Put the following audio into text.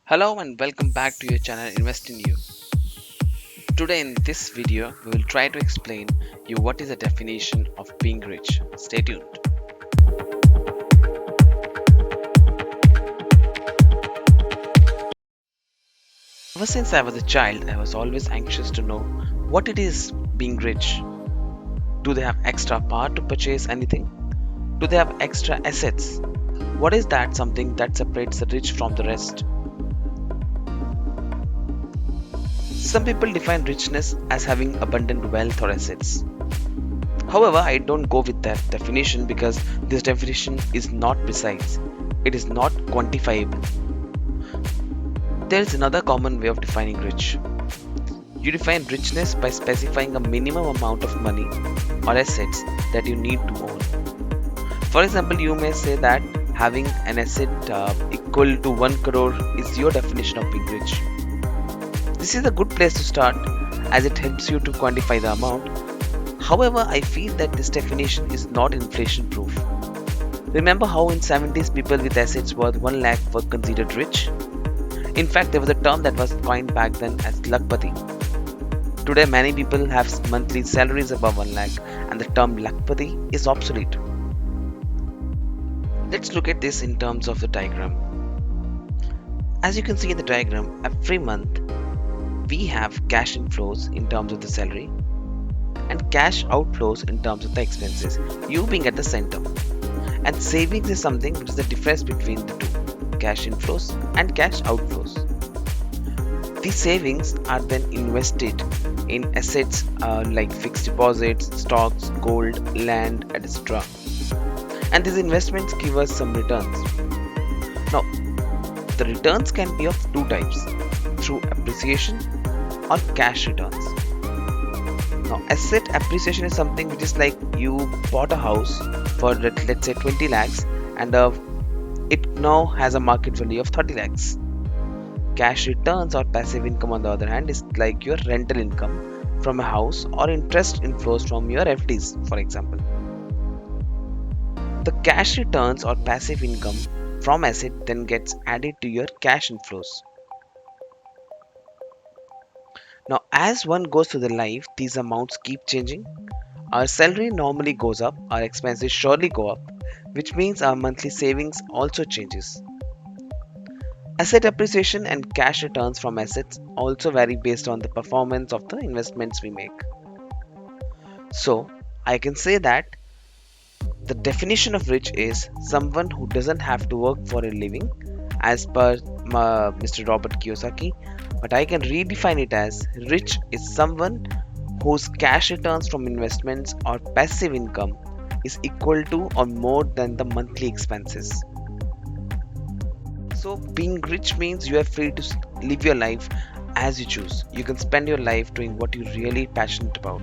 Hello and welcome back to your channel Invest in You. Today in this video we will try to explain you what is the definition of being rich. Stay tuned. Ever since I was a child, I was always anxious to know what it is being rich. Do they have extra power to purchase anything? Do they have extra assets? What is that something that separates the rich from the rest? Some people define richness as having abundant wealth or assets. However, I don't go with that definition because this definition is not precise. It is not quantifiable. There is another common way of defining rich. You define richness by specifying a minimum amount of money or assets that you need to own. For example, you may say that having an asset equal to 1 crore is your definition of being rich. This is a good place to start as it helps you to quantify the amount. However, I feel that this definition is not inflation proof. Remember how in 70s people with assets worth 1 lakh were considered rich? In fact, there was a term that was coined back then as lakpati. Today many people have monthly salaries above 1 lakh and the term lakpati is obsolete. Let's look at this in terms of the diagram. As you can see in the diagram, every month we have cash inflows in terms of the salary and cash outflows in terms of the expenses, you being at the center. And savings is something which is the difference between the two, cash inflows and cash outflows. These savings are then invested in assets like fixed deposits, stocks, gold, land, etc. And these investments give us some returns. Now, the returns can be of two types, through appreciation or cash returns. Now, asset appreciation is something which is like you bought a house for let's say 20 lakhs and it now has a market value of 30 lakhs. Cash returns or passive income on the other hand is like your rental income from a house or interest inflows from your FDs, for example. The cash returns or passive income from asset then gets added to your cash inflows. Now, as one goes through the life, these amounts keep changing. Our salary normally goes up, our expenses surely go up, which means our monthly savings also changes. Asset appreciation and cash returns from assets also vary based on the performance of the investments we make. So, I can say that the definition of rich is someone who doesn't have to work for a living, as per Mr. Robert Kiyosaki, but I can redefine it as rich is someone whose cash returns from investments or passive income is equal to or more than the monthly expenses. So being rich means you are free to live your life as you choose. You can spend your life doing what you're really passionate about.